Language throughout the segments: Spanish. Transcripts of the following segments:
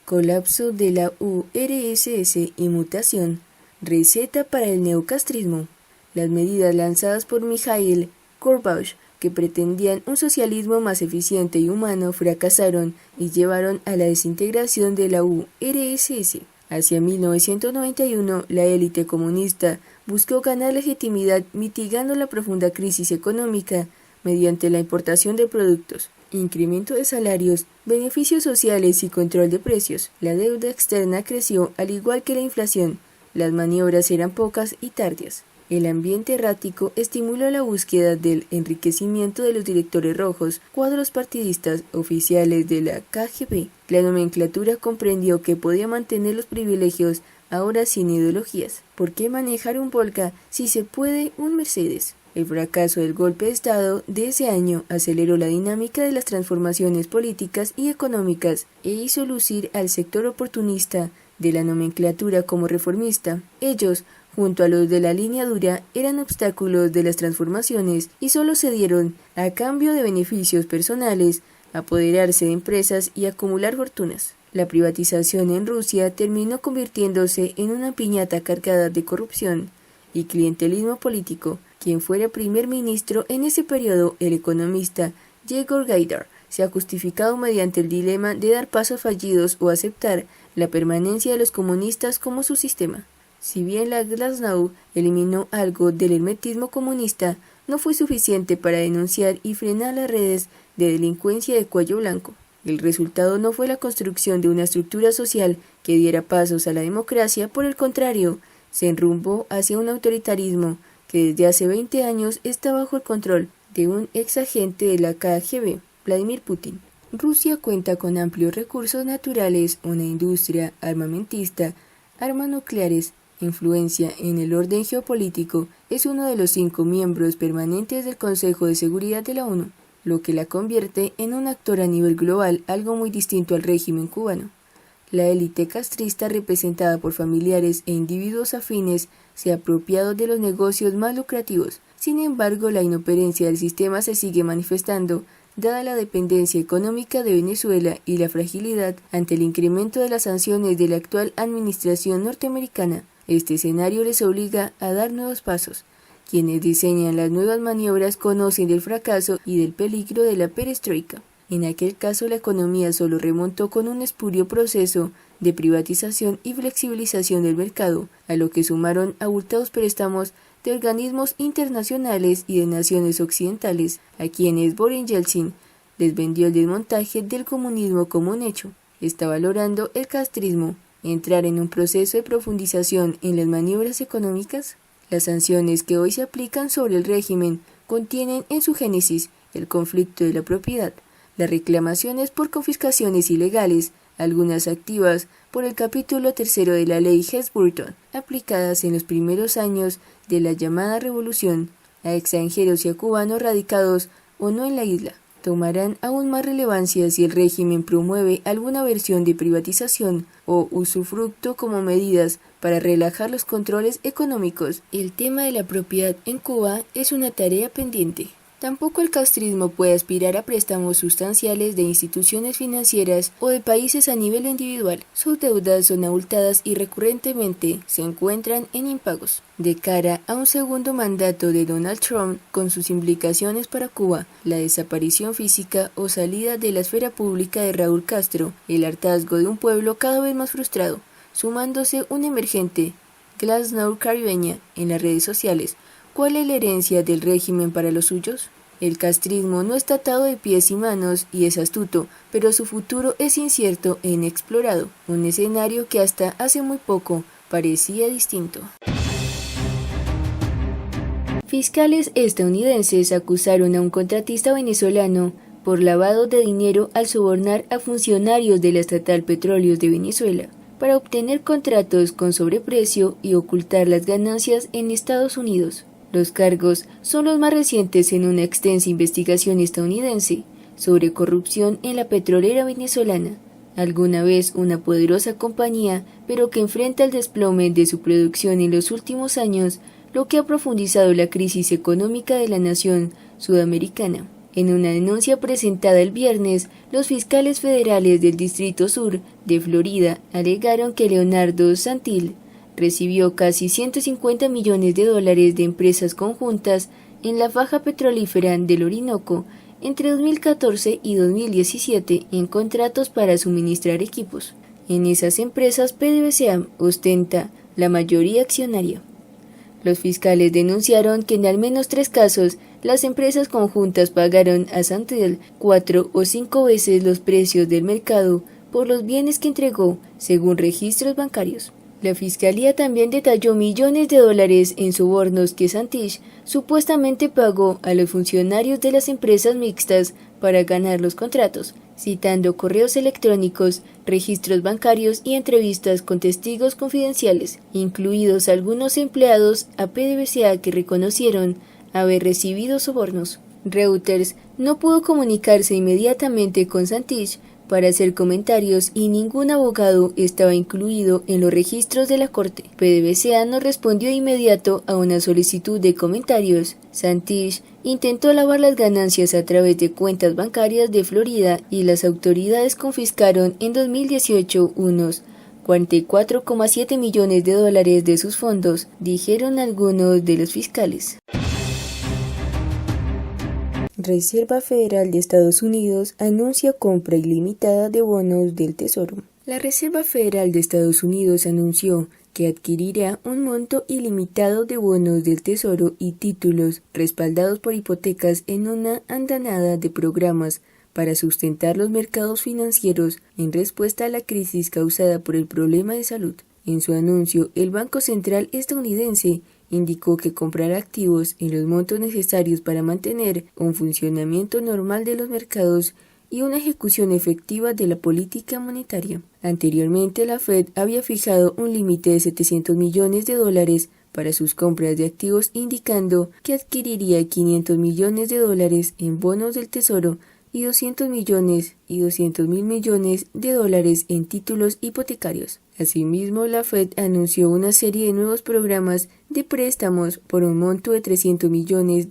Colapso de la URSS y mutación. Receta para el neocastrismo. Las medidas lanzadas por Mikhail Gorbachev, que pretendían un socialismo más eficiente y humano, fracasaron y llevaron a la desintegración de la URSS. Hacia 1991, la élite comunista buscó ganar legitimidad mitigando la profunda crisis económica mediante la importación de productos, incremento de salarios, beneficios sociales y control de precios. La deuda externa creció al igual que la inflación. Las maniobras eran pocas y tardías. El ambiente errático estimuló la búsqueda del enriquecimiento de los directores rojos, cuadros partidistas, oficiales de la KGB. La nomenclatura comprendió que podía mantener los privilegios ahora sin ideologías. ¿Por qué manejar un Volga si se puede un Mercedes? El fracaso del golpe de Estado de ese año aceleró la dinámica de las transformaciones políticas y económicas e hizo lucir al sector oportunista de la nomenclatura como reformista. Ellos, junto a los de la línea dura, eran obstáculos de las transformaciones y solo cedieron, a cambio de beneficios personales, apoderarse de empresas y acumular fortunas. La privatización en Rusia terminó convirtiéndose en una piñata cargada de corrupción y clientelismo político. Quien fuera primer ministro en ese periodo, el economista Yegor Gaidar, se ha justificado mediante el dilema de dar pasos fallidos o aceptar la permanencia de los comunistas como su sistema. Si bien la Glasnost eliminó algo del hermetismo comunista, no fue suficiente para denunciar y frenar las redes de delincuencia de cuello blanco. El resultado no fue la construcción de una estructura social que diera pasos a la democracia, por el contrario, se enrumbó hacia un autoritarismo que desde hace 20 años está bajo el control de un exagente de la KGB, Vladimir Putin. Rusia cuenta con amplios recursos naturales, una industria armamentista, armas nucleares, influencia en el orden geopolítico, es uno de los 5 miembros permanentes del Consejo de Seguridad de la ONU, lo que la convierte en un actor a nivel global, algo muy distinto al régimen cubano. La élite castrista, representada por familiares e individuos afines, se ha apropiado de los negocios más lucrativos. Sin embargo, la inoperencia del sistema se sigue manifestando, dada la dependencia económica de Venezuela y la fragilidad ante el incremento de las sanciones de la actual administración norteamericana. Este escenario les obliga a dar nuevos pasos. Quienes diseñan las nuevas maniobras conocen del fracaso y del peligro de la perestroika. En aquel caso, la economía solo remontó con un espurio proceso de privatización y flexibilización del mercado, a lo que sumaron abultados préstamos de organismos internacionales y de naciones occidentales, a quienes Boris Yeltsin les vendió el desmontaje del comunismo como un hecho. Está valorando el castrismo entrar en un proceso de profundización en las maniobras económicas. Las sanciones que hoy se aplican sobre el régimen contienen en su génesis el conflicto de la propiedad, las reclamaciones por confiscaciones ilegales, algunas activas por el capítulo 3 de la ley Hess-Burton, aplicadas en los primeros años de la llamada revolución a extranjeros y a cubanos radicados o no en la isla, tomarán aún más relevancia si el régimen promueve alguna versión de privatización o usufructo como medidas para relajar los controles económicos. El tema de la propiedad en Cuba es una tarea pendiente. Tampoco el castrismo puede aspirar a préstamos sustanciales de instituciones financieras o de países a nivel individual. Sus deudas son abultadas y recurrentemente se encuentran en impagos. De cara a un segundo mandato de Donald Trump, con sus implicaciones para Cuba, la desaparición física o salida de la esfera pública de Raúl Castro, el hartazgo de un pueblo cada vez más frustrado, sumándose una emergente Glasnost caribeña en las redes sociales. ¿Cuál es la herencia del régimen para los suyos? El castrismo no está atado de pies y manos y es astuto, pero su futuro es incierto e inexplorado, un escenario que hasta hace muy poco parecía distinto. Fiscales estadounidenses acusaron a un contratista venezolano por lavado de dinero al sobornar a funcionarios de la estatal Petróleos de Venezuela para obtener contratos con sobreprecio y ocultar las ganancias en Estados Unidos. Los cargos son los más recientes en una extensa investigación estadounidense sobre corrupción en la petrolera venezolana, alguna vez una poderosa compañía, pero que enfrenta el desplome de su producción en los últimos años, lo que ha profundizado la crisis económica de la nación sudamericana. En una denuncia presentada el viernes, los fiscales federales del Distrito Sur de Florida alegaron que Leonardo Santil recibió casi $150 millones de empresas conjuntas en la faja petrolífera del Orinoco entre 2014 y 2017 en contratos para suministrar equipos. En esas empresas PDVSA ostenta la mayoría accionaria. Los fiscales denunciaron que en al menos 3 casos, las empresas conjuntas pagaron a Santil 4 o 5 veces los precios del mercado por los bienes que entregó, según registros bancarios. La fiscalía también detalló millones de dólares en sobornos que Santil supuestamente pagó a los funcionarios de las empresas mixtas para ganar los contratos, citando correos electrónicos, registros bancarios y entrevistas con testigos confidenciales, incluidos algunos empleados a PDVSA que reconocieron haber recibido sobornos. Reuters no pudo comunicarse inmediatamente con Santil para hacer comentarios y ningún abogado estaba incluido en los registros de la corte. PDVSA no respondió de inmediato a una solicitud de comentarios. Santil intentó lavar las ganancias a través de cuentas bancarias de Florida y las autoridades confiscaron en 2018 unos $44,7 millones de sus fondos, dijeron algunos de los fiscales. Reserva Federal de Estados Unidos anuncia compra ilimitada de bonos del Tesoro. La Reserva Federal de Estados Unidos anunció que adquirirá un monto ilimitado de bonos del Tesoro y títulos respaldados por hipotecas en una andanada de programas para sustentar los mercados financieros en respuesta a la crisis causada por el problema de salud. En su anuncio, el Banco Central estadounidense indicó que comprará activos en los montos necesarios para mantener un funcionamiento normal de los mercados y una ejecución efectiva de la política monetaria. Anteriormente, la Fed había fijado un límite de $700 millones para sus compras de activos, indicando que adquiriría $500 millones en bonos del Tesoro y $200 millones y $200 mil millones en títulos hipotecarios. Asimismo, la Fed anunció una serie de nuevos programas de préstamos por un monto de $300 millones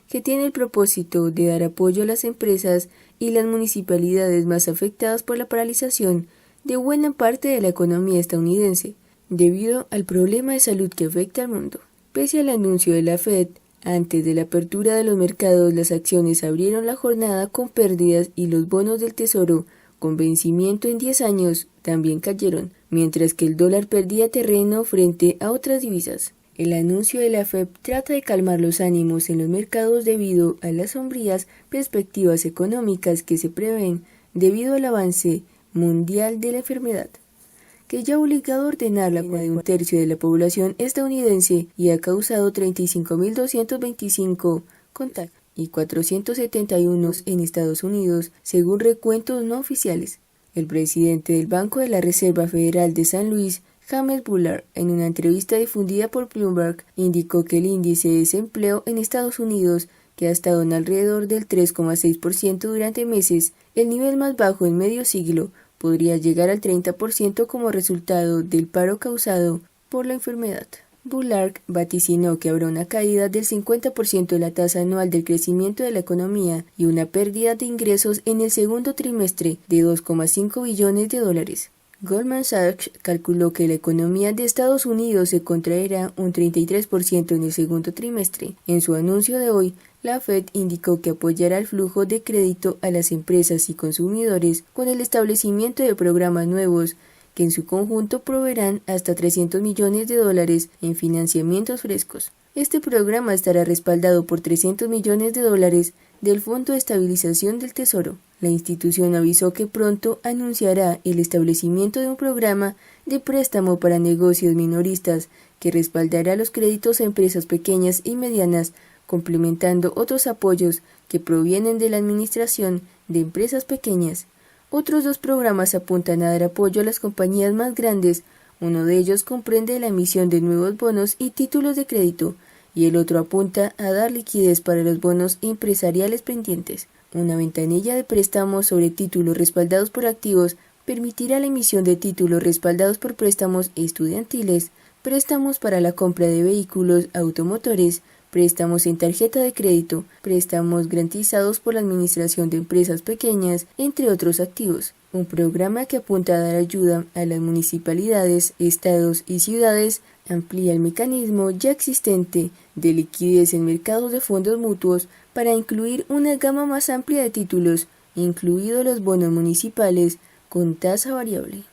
que tiene el propósito de dar apoyo a las empresas y las municipalidades más afectadas por la paralización de buena parte de la economía estadounidense, debido al problema de salud que afecta al mundo. Pese al anuncio de la Fed, antes de la apertura de los mercados, las acciones abrieron la jornada con pérdidas y los bonos del Tesoro con vencimiento en 10 años también cayeron, mientras que el dólar perdía terreno frente a otras divisas. El anuncio de la Fed trata de calmar los ánimos en los mercados debido a las sombrías perspectivas económicas que se prevén debido al avance mundial de la enfermedad, que ya ha obligado a ordenar la muerte de un tercio de la población estadounidense y ha causado 35.225 contagios y 471 en Estados Unidos, según recuentos no oficiales. El presidente del Banco de la Reserva Federal de San Luis, James Bullard, en una entrevista difundida por Bloomberg, indicó que el índice de desempleo en Estados Unidos, que ha estado en alrededor del 3,6% durante meses, el nivel más bajo en medio siglo, podría llegar al 30% como resultado del paro causado por la enfermedad. Bullard vaticinó que habrá una caída del 50% de la tasa anual del crecimiento de la economía y una pérdida de ingresos en el segundo trimestre de $2,5 billones. Goldman Sachs calculó que la economía de Estados Unidos se contraerá un 33% en el segundo trimestre. En su anuncio de hoy, la Fed indicó que apoyará el flujo de crédito a las empresas y consumidores con el establecimiento de programas nuevos que en su conjunto proveerán hasta $300 millones en financiamientos frescos. Este programa estará respaldado por $300 millones del Fondo de Estabilización del Tesoro. La institución avisó que pronto anunciará el establecimiento de un programa de préstamo para negocios minoristas que respaldará los créditos a empresas pequeñas y medianas, complementando otros apoyos que provienen de la Administración de Empresas Pequeñas. Otros 2 programas apuntan a dar apoyo a las compañías más grandes. Uno de ellos comprende la emisión de nuevos bonos y títulos de crédito, y el otro apunta a dar liquidez para los bonos empresariales pendientes. Una ventanilla de préstamos sobre títulos respaldados por activos permitirá la emisión de títulos respaldados por préstamos estudiantiles, préstamos para la compra de vehículos automotores, préstamos en tarjeta de crédito, préstamos garantizados por la Administración de Empresas Pequeñas, entre otros activos. Un programa que apunta a dar ayuda a las municipalidades, estados y ciudades, amplía el mecanismo ya existente de liquidez en mercados de fondos mutuos para incluir una gama más amplia de títulos, incluidos los bonos municipales con tasa variable.